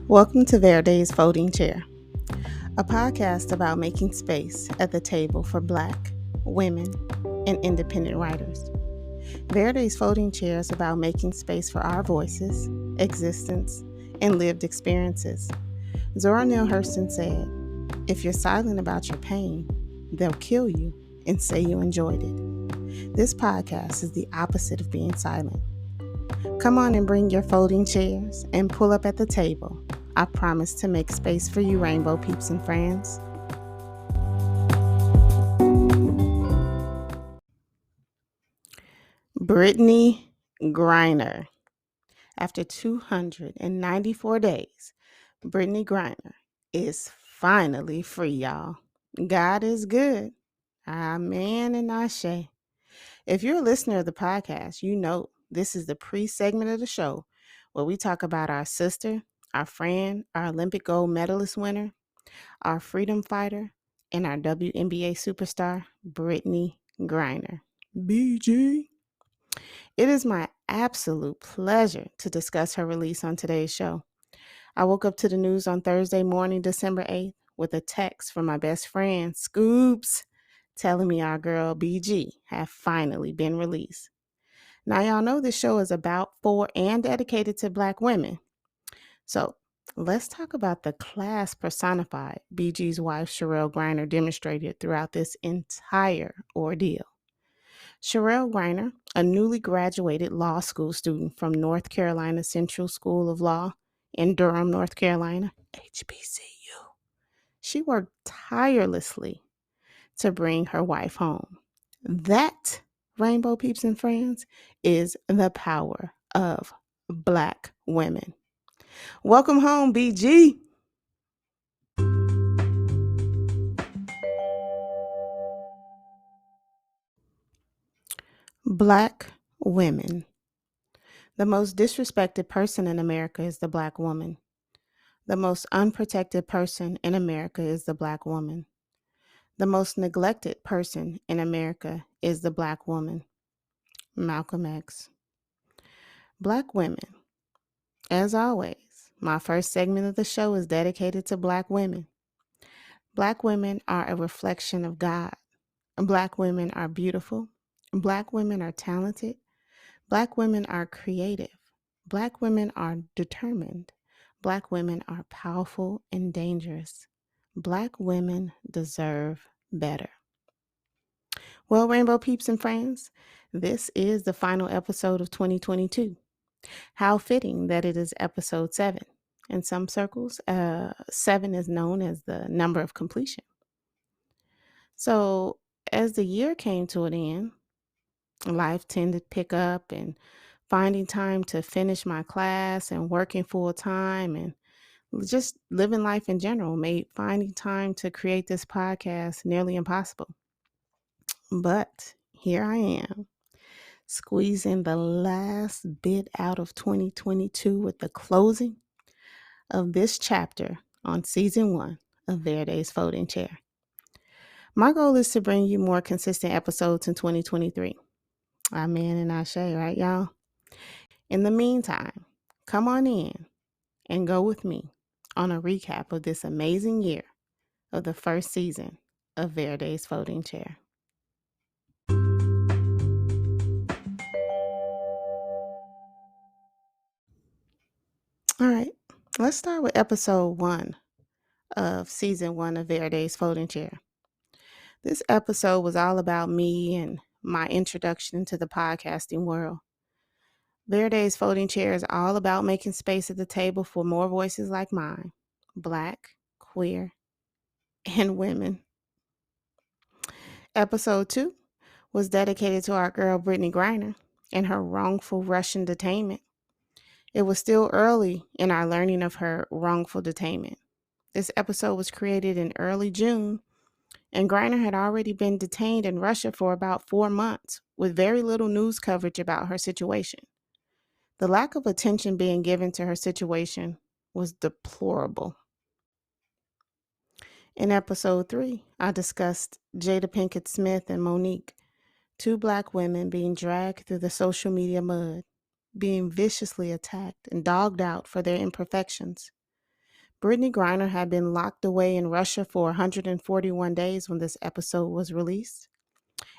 Welcome to Verde's Folding Chair, a podcast about making space at the table for Black, women, and independent writers. Verde's Folding Chair is about making space for our voices, existence, and lived experiences. Zora Neale Hurston said, "If you're silent about your pain, they'll kill you and say you enjoyed it." This podcast is the opposite of being silent. Come on and bring your folding chairs and pull up at the table. I promise to make space for you, rainbow peeps and friends. Brittney Griner. After 294 days, Brittney Griner is finally free, y'all. God is good. Amen and ashe. If you're a listener of the podcast, you know this is the pre-segment of the show where we talk about our sister, our friend, our Olympic gold medalist winner, our freedom fighter, and our WNBA superstar, Brittney Griner. BG. It is my absolute pleasure to discuss her release on today's show. I woke up to the news on Thursday morning, December 8th, with a text from my best friend, Scoops, telling me our girl BG had finally been released. Now, y'all know this show is about, for, and dedicated to Black women. So, let's talk about the class personified BG's wife, Sherelle Griner, demonstrated throughout this entire ordeal. Sherelle Griner, a newly graduated law school student from North Carolina Central School of Law in Durham, North Carolina, HBCU, she worked tirelessly to bring her wife home. That, rainbow peeps and friends, is the power of Black women. Welcome home, BG. Black women. The most disrespected person in America is the Black woman. The most unprotected person in America is the Black woman. The most neglected person in America is the Black woman. Malcolm X. Black women. As always, my first segment of the show is dedicated to Black women. Black women are a reflection of God. Black women are beautiful. Black women are talented. Black women are creative. Black women are determined. Black women are powerful and dangerous. Black women deserve better. Well, Rainbow Peeps and friends, this is the final episode of 2022. How fitting that it is episode 7. In some circles, 7 is known as the number of completion. So, as the year came to an end, life tended to pick up, and finding time to finish my class and working full time and just living life in general made finding time to create this podcast nearly impossible. But here I am, squeezing the last bit out of 2022 with the closing of this chapter on season 1 of Verde's Folding Chair. My goal is to bring you more consistent episodes in 2023. Amen and ashe, right, y'all? In the meantime, come on in and go with me on a recap of this amazing year of the first season of Verde's Folding Chair. All right, let's start with episode 1 of season 1 of Verde's Folding Chair. This episode was all about me and my introduction into the podcasting world. Verde's Folding Chair is all about making space at the table for more voices like mine, Black, queer, and women. Episode 2 was dedicated to our girl Brittney Griner and her wrongful Russian detainment. It was still early in our learning of her wrongful detainment. This episode was created in early June, and Griner had already been detained in Russia for about 4 months, with very little news coverage about her situation. The lack of attention being given to her situation was deplorable. In episode 3, I discussed Jada Pinkett Smith and Monique, 2 Black women being dragged through the social media mud, being viciously attacked and dogged out for their imperfections. Brittney Griner had been locked away in Russia for 141 days when this episode was released.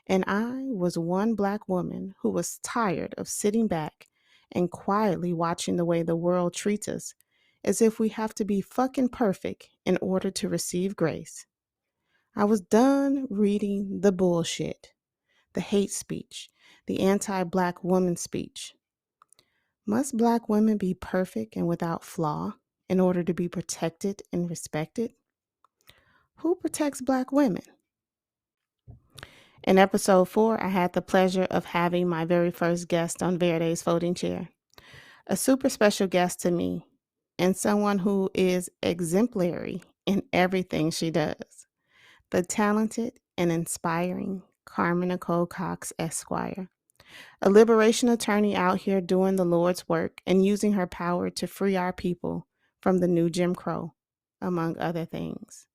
And I was one black woman who was tired of sitting back and quietly watching the way the world treats us as if we have to be fucking perfect in order to receive grace. I was done reading the bullshit, the hate speech, the anti black woman speech. Must black women be perfect and without flaw in order to be protected and respected? Who protects black women? In episode 4, I had the pleasure of having my very first guest on Verde's folding chair. A super special guest to me, and someone who is exemplary in everything she does. The talented and inspiring Carmen Nicole Cox Esquire, a liberation attorney out here doing the Lord's work and using her power to free our people from the new Jim Crow, among other things.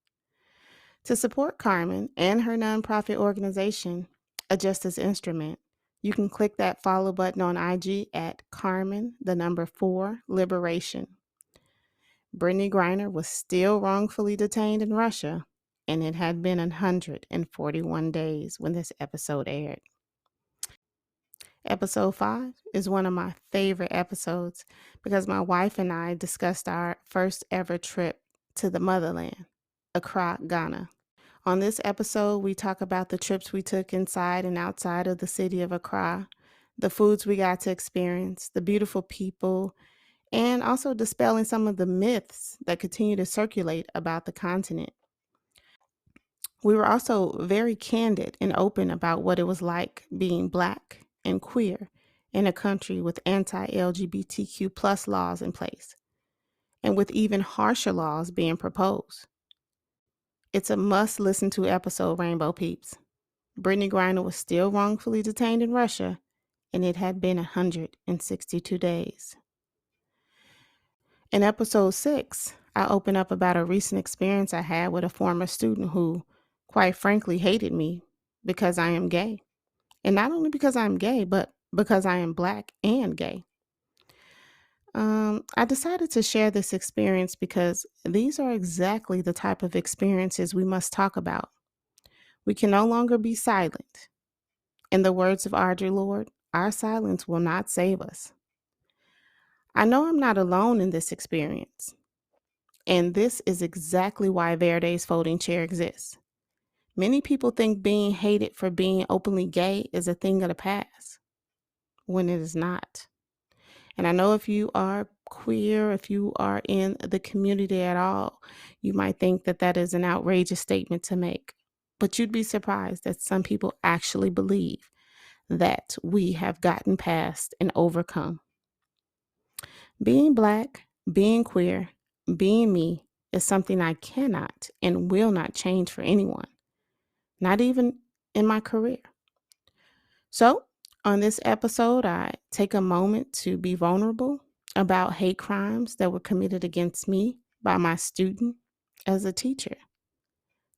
To support Carmen and her nonprofit organization, A Justice Instrument, you can click that follow button on IG at Carmen, the number 4, Liberation. Brittney Griner was still wrongfully detained in Russia, and it had been 141 days when this episode aired. Episode 5 is one of my favorite episodes because my wife and I discussed our first ever trip to the motherland, Accra, Ghana. On this episode, we talk about the trips we took inside and outside of the city of Accra, the foods we got to experience, the beautiful people, and also dispelling some of the myths that continue to circulate about the continent. We were also very candid and open about what it was like being Black and queer in a country with anti-LGBTQ plus laws in place, and with even harsher laws being proposed. It's a must listen to episode, Rainbow Peeps. Brittney Griner was still wrongfully detained in Russia, and it had been 162 days. In episode 6, I open up about a recent experience I had with a former student who, quite frankly, hated me because I am gay. And not only because I'm gay, but because I am Black and gay. I decided to share this experience because these are exactly the type of experiences we must talk about. We can no longer be silent. In the words of our dear Lord, our silence will not save us. I know I'm not alone in this experience. And this is exactly why Verde's folding chair exists. Many people think being hated for being openly gay is a thing of the past, when it is not. And I know if you are queer, if you are in the community at all, you might think that that is an outrageous statement to make. But you'd be surprised that some people actually believe that we have gotten past and overcome. Being Black, being queer, being me is something I cannot and will not change for anyone, not even in my career. So, on this episode, I take a moment to be vulnerable about hate crimes that were committed against me by my student as a teacher.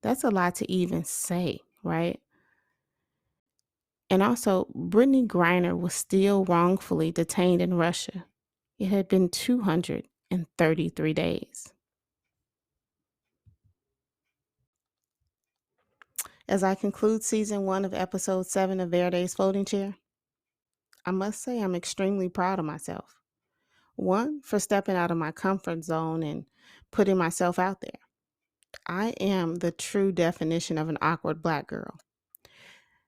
That's a lot to even say, right? And also, Brittney Griner was still wrongfully detained in Russia. It had been 233 days. As I conclude season 1 of episode 7 of Verde's Folding Chair, I must say I'm extremely proud of myself. One, for stepping out of my comfort zone and putting myself out there. I am the true definition of an awkward Black girl.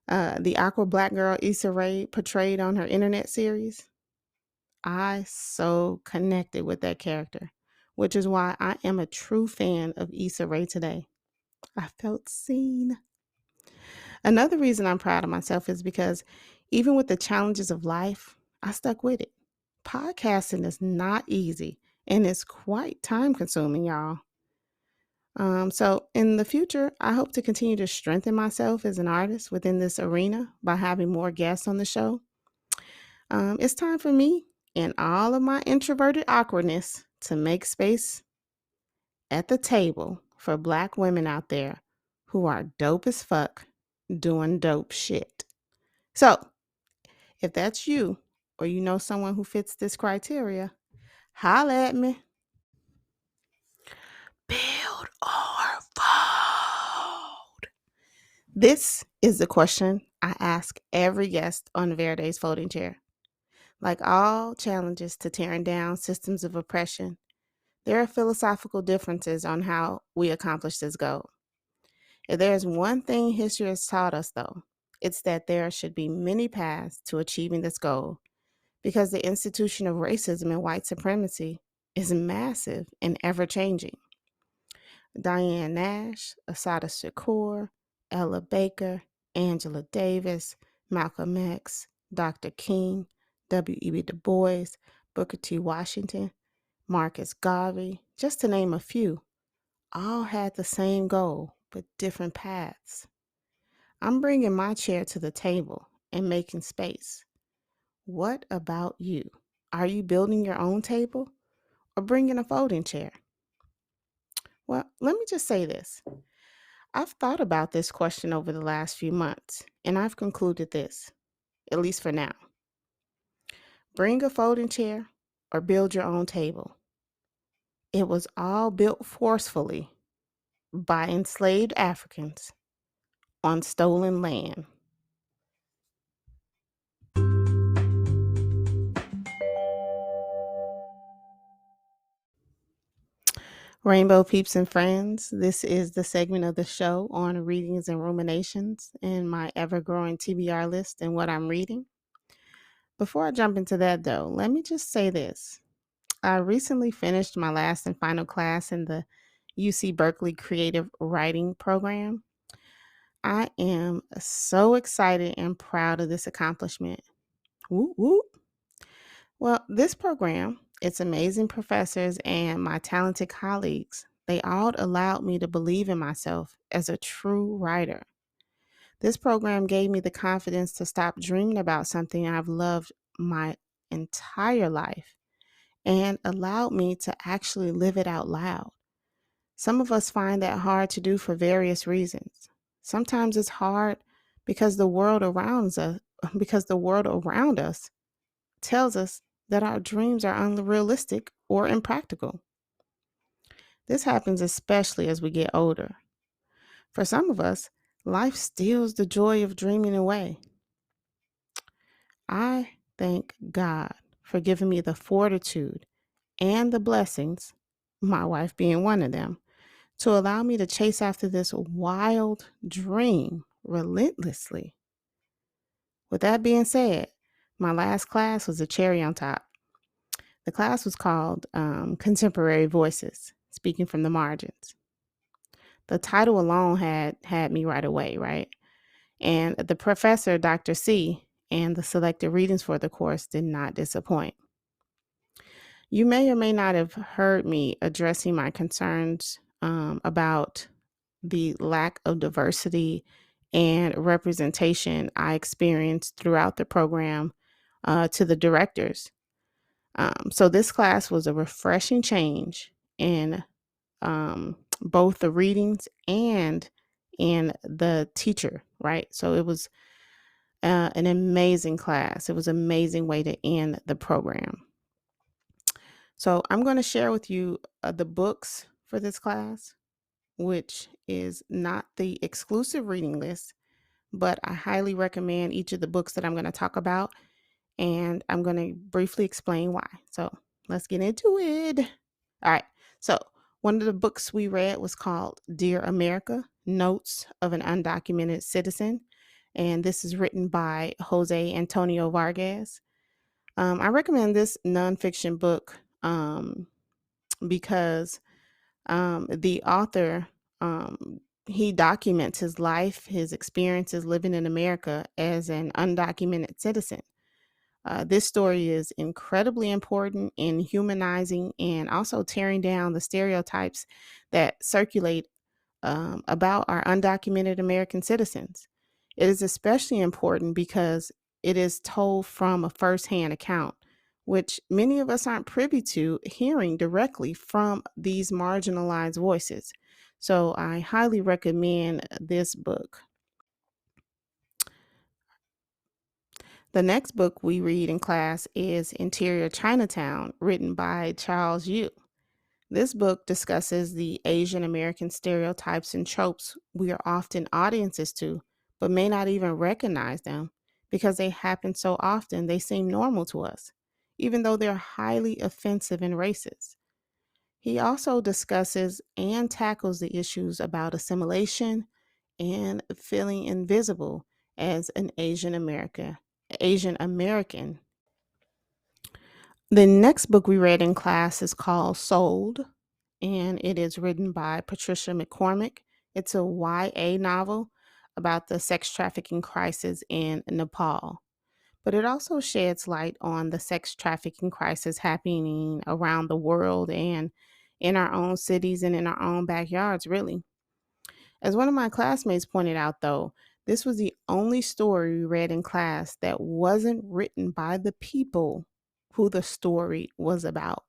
The awkward Black girl Issa Rae portrayed on her internet series, I so connected with that character, which is why I am a true fan of Issa Rae today. I felt seen. Another reason I'm proud of myself is because even with the challenges of life, I stuck with it. Podcasting is not easy and it's quite time consuming, y'all. So in the future, I hope to continue to strengthen myself as an artist within this arena by having more guests on the show. It's time for me and all of my introverted awkwardness to make space at the table for Black women out there who are dope as fuck doing dope shit. So if that's you or you know someone who fits this criteria, holla at me. This is the question I ask every guest on Verde's folding chair. Like all challenges to tearing down systems of oppression, there are philosophical differences on how we accomplish this goal. If there's one thing history has taught us, though, it's that there should be many paths to achieving this goal because the institution of racism and white supremacy is massive and ever changing. Diane Nash, Asada Shakur, Ella Baker, Angela Davis, Malcolm X, Dr. King, W.E.B. Du Bois, Booker T. Washington, Marcus Garvey, just to name a few, all had the same goal but different paths. I'm bringing my chair to the table and making space. What about you? Are you building your own table or bringing a folding chair? Well, let me just say this. I've thought about this question over the last few months, and I've concluded this, at least for now. Bring a folding chair or build your own table. It was all built forcefully by enslaved Africans on stolen land. Rainbow Peeps and Friends, this is the segment of the show on readings and ruminations and my ever growing TBR list and what I'm reading. Before I jump into that, though, let me just say this. I recently finished my last and final class in the UC Berkeley Creative Writing Program. I am so excited and proud of this accomplishment. Woo woo. Well, this program, its amazing professors, and my talented colleagues, they all allowed me to believe in myself as a true writer. This program gave me the confidence to stop dreaming about something I've loved my entire life and allowed me to actually live it out loud. Some of us find that hard to do for various reasons. Sometimes it's hard because the world around us tells us that our dreams are unrealistic or impractical. This happens especially as we get older. For some of us, life steals the joy of dreaming away. I thank God for giving me the fortitude and the blessings, my wife being one of them, to allow me to chase after this wild dream relentlessly. With that being said, my last class was a cherry on top. The class was called Contemporary Voices, Speaking from the Margins. The title alone had me right away, right? And the professor, Dr. C, and the selected readings for the course did not disappoint. You may or may not have heard me addressing my concerns about the lack of diversity and representation I experienced throughout the program to the directors. So this class was a refreshing change in both the readings and in the teacher, right? So it was an amazing class. It was an amazing way to end the program. So I'm going to share with you the books for this class, which is not the exclusive reading list, but I highly recommend each of the books that I'm going to talk about, and I'm going to briefly explain why. So let's get into it. All right. So one of the books we read was called Dear America, Notes of an Undocumented Citizen. And this is written by Jose Antonio Vargas. I recommend this nonfiction book because the author, he documents his life, his experiences living in America as an undocumented citizen. This story is incredibly important in humanizing and also tearing down the stereotypes that circulate about our undocumented American citizens. It is especially important because it is told from a firsthand account, which many of us aren't privy to hearing directly from these marginalized voices. So I highly recommend this book. The next book we read in class is Interior Chinatown, written by Charles Yu. This book discusses the Asian American stereotypes and tropes we are often audiences to, but may not even recognize them because they happen so often they seem normal to us, even though they're highly offensive and racist. He also discusses and tackles the issues about assimilation and feeling invisible as an Asian American. The next book we read in class is called Sold, and it is written by Patricia McCormick. It's a YA novel about the sex trafficking crisis in Nepal, but it also sheds light on the sex trafficking crisis happening around the world and in our own cities and in our own backyards, really. As one of my classmates pointed out, though, this was the only story we read in class that wasn't written by the people who the story was about.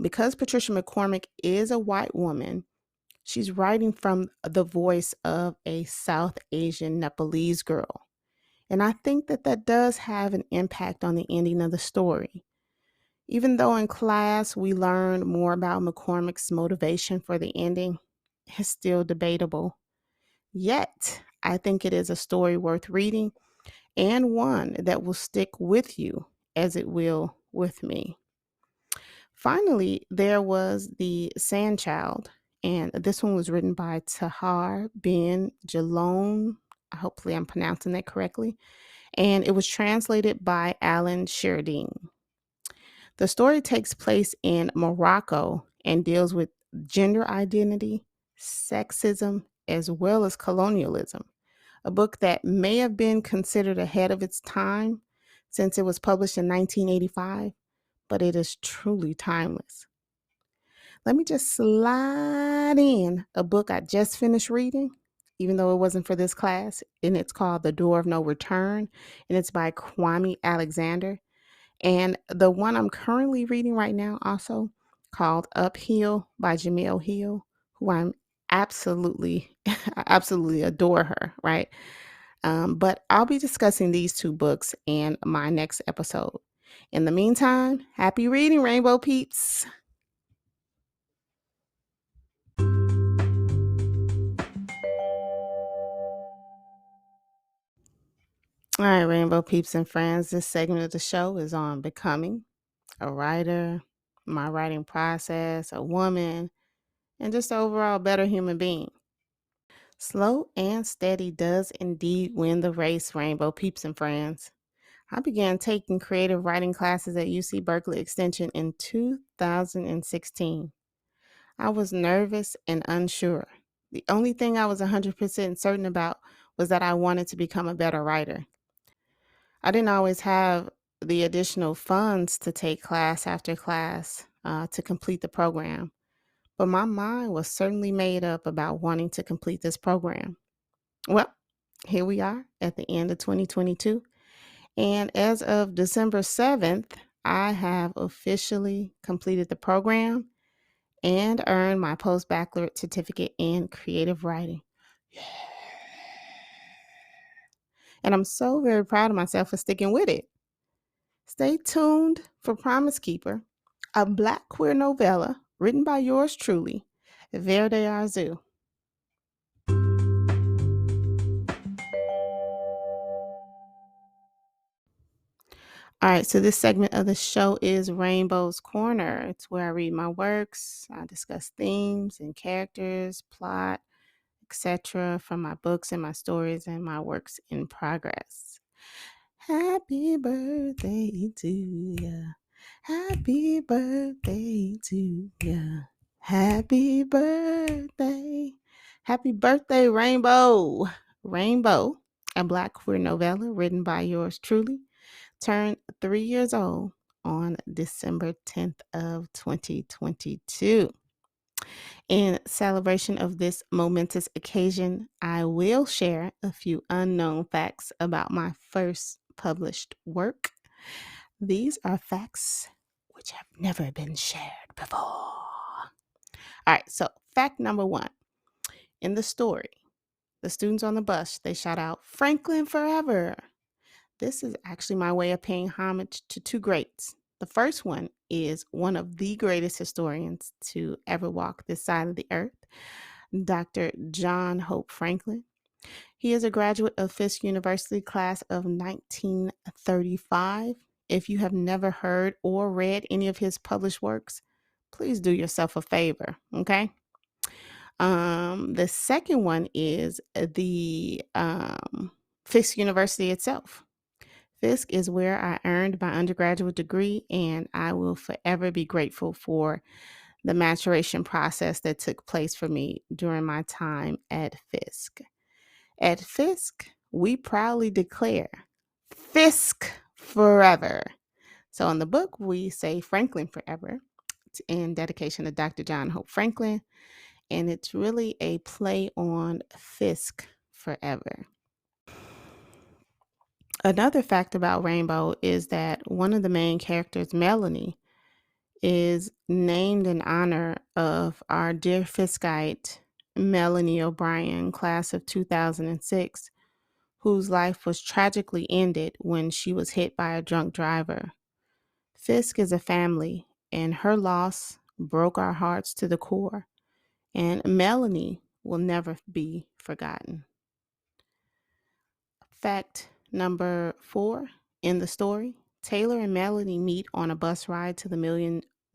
Because Patricia McCormick is a white woman, she's writing from the voice of a South Asian Nepalese girl. And I think that that does have an impact on the ending of the story. Even though in class we learned more about McCormick's motivation for the ending, it's still debatable. Yet, I think it is a story worth reading and one that will stick with you as it will with me. Finally, there was The Sandchild, and this one was written by Tahar bin Jalon. Hopefully, I'm pronouncing that correctly. And it was translated by Alan Sheridan. The story takes place in Morocco and deals with gender identity, sexism, as well as colonialism. A book that may have been considered ahead of its time since it was published in 1985, but it is truly timeless. Let me just slide in a book I just finished reading, even though it wasn't for this class, and it's called The Door of No Return, and it's by Kwame Alexander. And the one I'm currently reading right now, also called Uphill by Jamil Hill, who I'm absolutely, I absolutely adore her, right? But I'll be discussing these two books in my next episode. In the meantime, happy reading, Rainbow Peeps. All right, Rainbow Peeps and friends, this segment of the show is on becoming a writer, my writing process, a woman, and just overall better human being. Slow and steady does indeed win the race, Rainbow Peeps and friends. I began taking creative writing classes at UC Berkeley Extension in 2016. I was nervous and unsure. The only thing I was 100% certain about was that I wanted to become a better writer. I didn't always have the additional funds to take class after class to complete the program, but my mind was certainly made up about wanting to complete this program. Well, here we are at the end of 2022, and as of December 7th, I have officially completed the program and earned my post-baccalaureate certificate in creative writing. Yeah. And I'm so very proud of myself for sticking with it. Stay tuned for Promise Keeper, a Black queer novella written by yours truly, Verde Arzu. All right, so this segment of the show is Rainbow's Corner. It's where I read my works, I discuss themes and characters, plot, etc. from my books and my stories and my works in progress. Happy birthday to ya. Happy birthday to ya. Happy birthday. Happy birthday, Rainbow. Rainbow, a Black queer novella written by yours truly, turned 3 years old on December 10th of 2022. In celebration of this momentous occasion, I will share a few unknown facts about my first published work. These are facts which have never been shared before. All right, so fact number one. In the story, the students on the bus, they shout out, "Franklin forever." This is actually my way of paying homage to two greats. The first one is one of the greatest historians to ever walk this side of the earth, Dr. John Hope Franklin. He is a graduate of Fisk University, class of 1935. If you have never heard or read any of his published works, please do yourself a favor, okay? The second one is the Fisk University itself. Fisk is where I earned my undergraduate degree, and I will forever be grateful for the maturation process that took place for me during my time at Fisk. At Fisk, we proudly declare Fisk forever. So in the book, we say Franklin forever in dedication to Dr. John Hope Franklin, and it's really a play on Fisk forever. Another fact about Rainbow is that one of the main characters, Melanie, is named in honor of our dear Fiskite, Melanie O'Brien, class of 2006, whose life was tragically ended when she was hit by a drunk driver. Fisk is a family, and her loss broke our hearts to the core, and Melanie will never be forgotten. Fact number 4 in the story, Taylor and Melanie meet on a bus ride to the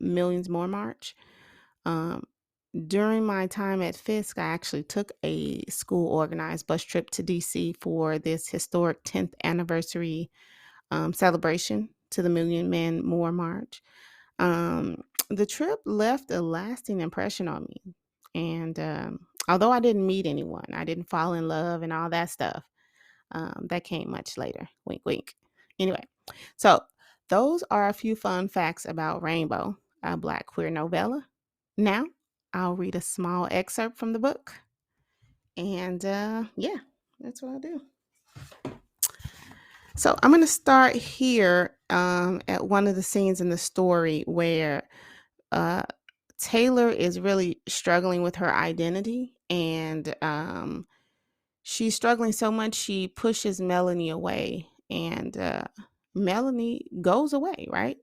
Millions More March. During my time at Fisk, I actually took a school organized bus trip to DC for this historic 10th anniversary celebration to the Million Men More March. The trip left a lasting impression on me. And although I didn't meet anyone, I didn't fall in love and all that stuff. That came much later. Wink, wink. Anyway, so those are a few fun facts about Rainbow, a Black queer novella. Now, I'll read a small excerpt from the book. And yeah, that's what I'll do. So I'm going to start here at one of the scenes in the story where Taylor is really struggling with her identity, and she's struggling so much she pushes Melanie away, and Melanie goes away, right?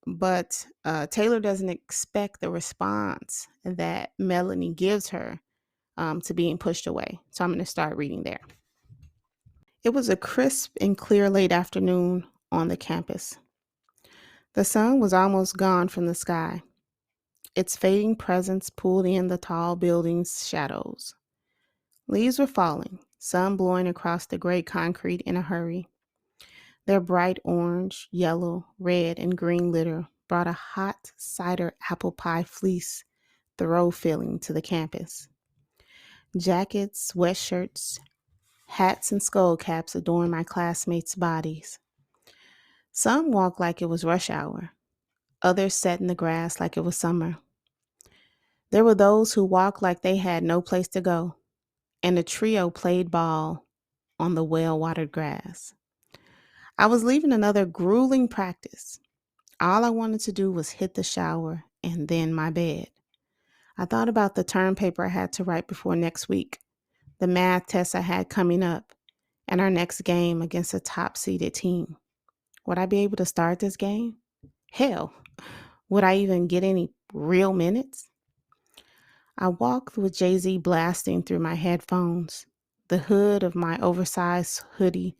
But Taylor doesn't expect the response that Melanie gives her to being pushed away. So I'm going to start reading there. It was a crisp and clear late afternoon on the campus. The sun was almost gone from the sky. Its fading presence pulled in the tall buildings' shadows. Leaves were falling, some blowing across the gray concrete in a hurry. Their bright orange, yellow, red, and green litter brought a hot cider apple pie fleece throw feeling to the campus. Jackets, sweatshirts, hats, and skull caps adorned my classmates' bodies. Some walked like it was rush hour. Others sat in the grass like it was summer. There were those who walked like they had no place to go, and a trio played ball on the well-watered grass. I was leaving another grueling practice. All I wanted to do was hit the shower and then my bed. I thought about the term paper I had to write before next week, the math test I had coming up, and our next game against a top-seeded team. Would I be able to start this game? Hell, would I even get any real minutes? I walked with Jay-Z blasting through my headphones, the hood of my oversized hoodie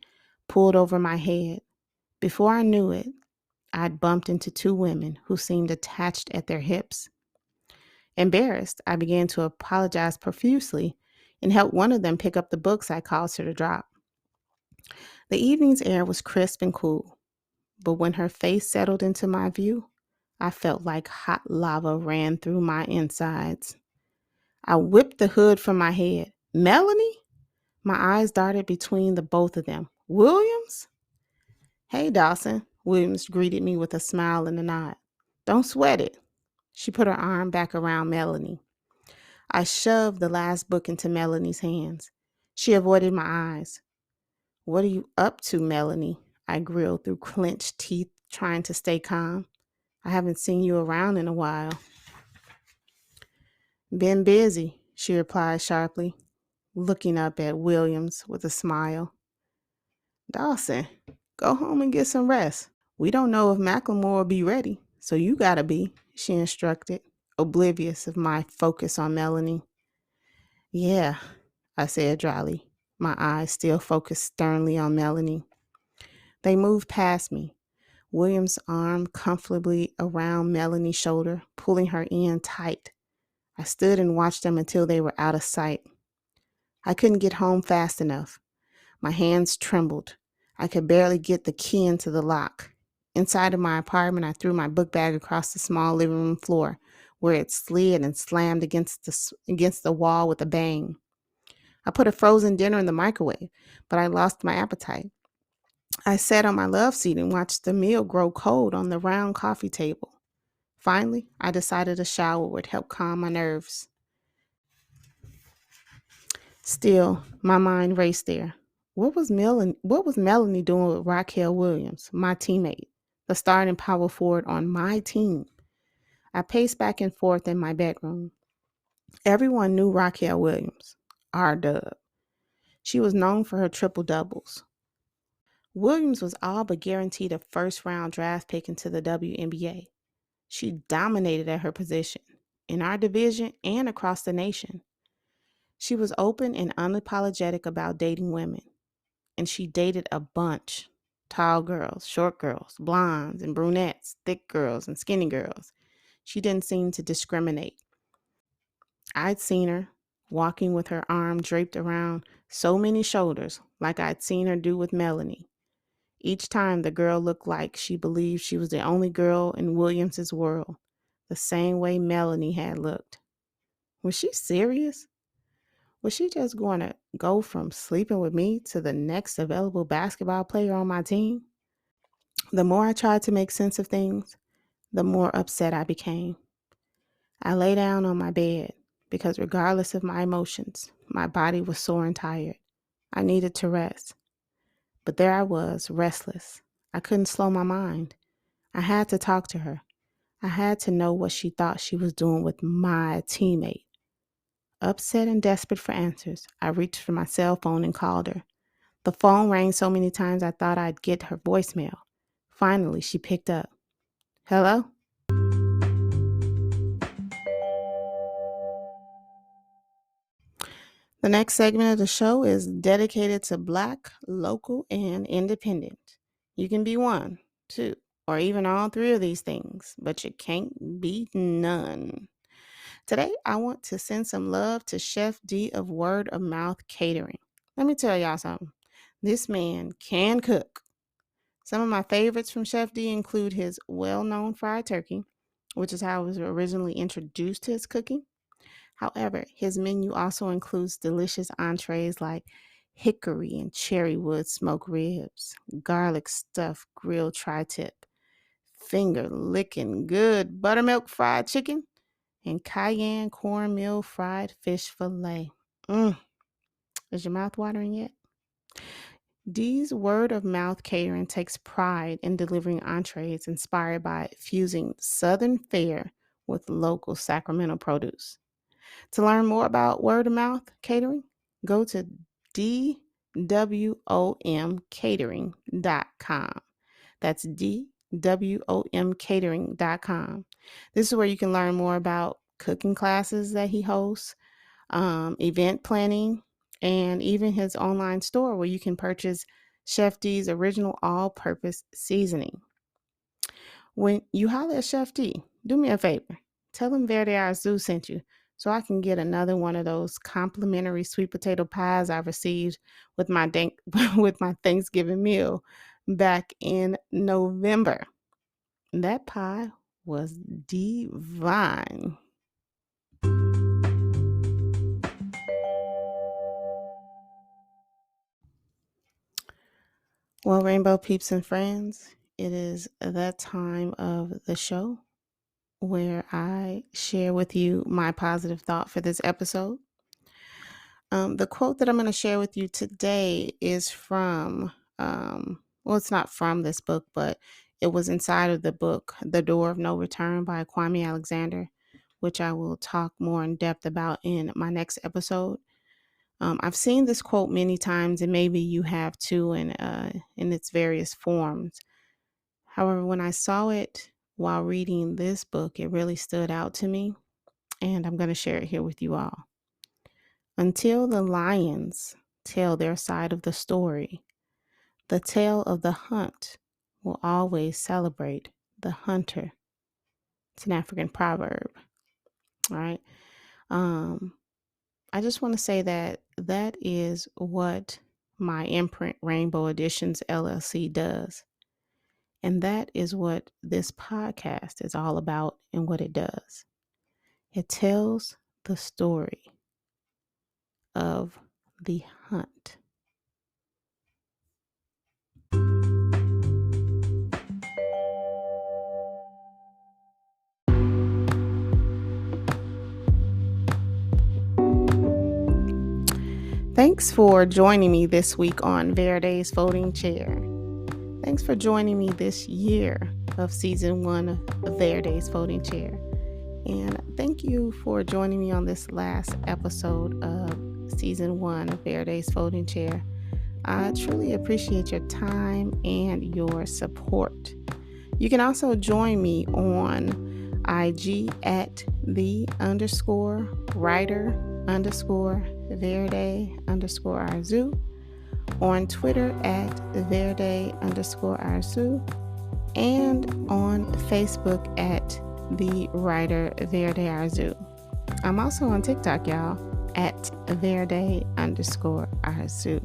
pulled over my head. Before I knew it, I'd bumped into two women who seemed attached at their hips. Embarrassed, I began to apologize profusely and helped one of them pick up the books I caused her to drop. The evening's air was crisp and cool, but when her face settled into my view, I felt like hot lava ran through my insides. I whipped the hood from my head. Melanie? My eyes darted between the both of them. Williams? Hey, Dawson. Williams greeted me with a smile and a nod. Don't sweat it. She put her arm back around Melanie. I shoved the last book into Melanie's hands. She avoided my eyes. What are you up to, Melanie? I grilled through clenched teeth, trying to stay calm. I haven't seen you around in a while. Been busy, she replied sharply, looking up at Williams with a smile. Dawson, go home and get some rest. We don't know if Macklemore will be ready, so you gotta be, she instructed, oblivious of my focus on Melanie. Yeah, I said dryly, my eyes still focused sternly on Melanie. They moved past me, William's arm comfortably around Melanie's shoulder, pulling her in tight. I stood and watched them until they were out of sight. I couldn't get home fast enough. My hands trembled. I could barely get the key into the lock. Inside of my apartment, I threw my book bag across the small living room floor, where it slid and slammed against the wall with a bang. I put a frozen dinner in the microwave, but I lost my appetite. I sat on my love seat and watched the meal grow cold on the round coffee table. Finally, I decided a shower would help calm my nerves. Still, my mind raced there. What was Melanie doing with Raquel Williams, my teammate, the starting power forward on my team? I paced back and forth in my bedroom. Everyone knew Raquel Williams, our dub. She was known for her triple doubles. Williams was all but guaranteed a first round draft pick into the WNBA. She dominated at her position, in our division and across the nation. She was open and unapologetic about dating women, and she dated a bunch. Tall girls, short girls, blondes and brunettes, thick girls and skinny girls. She didn't seem to discriminate. I'd seen her walking with her arm draped around so many shoulders, like I'd seen her do with Melanie. Each time the girl looked like she believed she was the only girl in Williams's world, the same way Melanie had looked. Was she serious? Was she just going to go from sleeping with me to the next available basketball player on my team? The more I tried to make sense of things, the more upset I became. I lay down on my bed because, regardless of my emotions, my body was sore and tired. I needed to rest. But there I was, restless. I couldn't slow my mind. I had to talk to her. I had to know what she thought she was doing with my teammate. Upset and desperate for answers, I reached for my cell phone and called her. The phone rang so many times I thought I'd get her voicemail. Finally, she picked up. Hello? The next segment of the show is dedicated to Black, local, and independent. You can be one, two, or even all three of these things, but you can't be none. Today, I want to send some love to Chef D of Word of Mouth Catering. Let me tell y'all something. This man can cook. Some of my favorites from Chef D include his well-known fried turkey, which is how I was originally introduced to his cooking. However, his menu also includes delicious entrees like hickory and cherry wood smoked ribs, garlic stuffed grilled tri-tip, finger licking good buttermilk fried chicken, and cayenne cornmeal fried fish fillet. Is your mouth watering yet? Dee's Word of Mouth Catering takes pride in delivering entrees inspired by fusing Southern fare with local Sacramento produce. To learn more about Word of Mouth Catering, go to dwomcatering.com. That's dwomcatering.com. This is where you can learn more about cooking classes that he hosts, event planning, and even his online store where you can purchase Chef D's original all-purpose seasoning. When you holler at Chef D, do me a favor. Tell him Verde Arzu sent you so I can get another one of those complimentary sweet potato pies I received with my with my Thanksgiving meal back in November. That pie was divine. Well, Rainbow Peeps and friends, it is that time of the show where I share with you my positive thought for this episode. The quote that I'm going to share with you today is from, well, it's not from this book, but it was inside of the book, The Door of No Return by Kwame Alexander, which I will talk more in depth about in my next episode. I've seen this quote many times, and maybe you have too, in its various forms. However, when I saw it while reading this book, it really stood out to me, and I'm going to share it here with you all. Until the lions tell their side of the story, the tale of the hunt will always celebrate the hunter. It's an African proverb. All right. I just want to say that is what my imprint Rainbow Editions LLC does. And that is what this podcast is all about and what it does. It tells the story of the hunt. Thanks for joining me this week on Verde's Folding Chair. Thanks for joining me this year of season 1 of Verde's Folding Chair. And thank you for joining me on this last episode of season 1 of Verde's Folding Chair. I truly appreciate your time and your support. You can also join me on IG at _writer_Verde _Arzu, on Twitter at Verde _Arzu, and on Facebook at the writer Verde Arzu. I'm also on TikTok, y'all, at Verde _Arzu.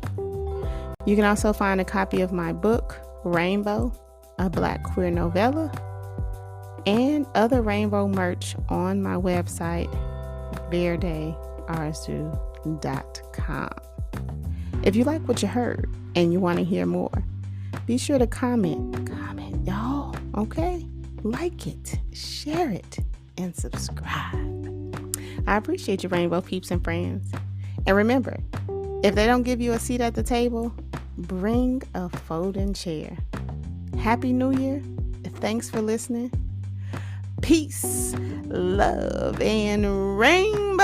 You can also find a copy of my book, Rainbow, a Black queer novella, and other rainbow merch on my website, verdearzu.com. If you like what you heard and you want to hear more, be sure to comment, y'all, okay? Like it, share it, and subscribe. I appreciate you, rainbow peeps and friends. And remember, if they don't give you a seat at the table, bring a folding chair. Happy New Year. Thanks for listening. Peace, love, and rainbow.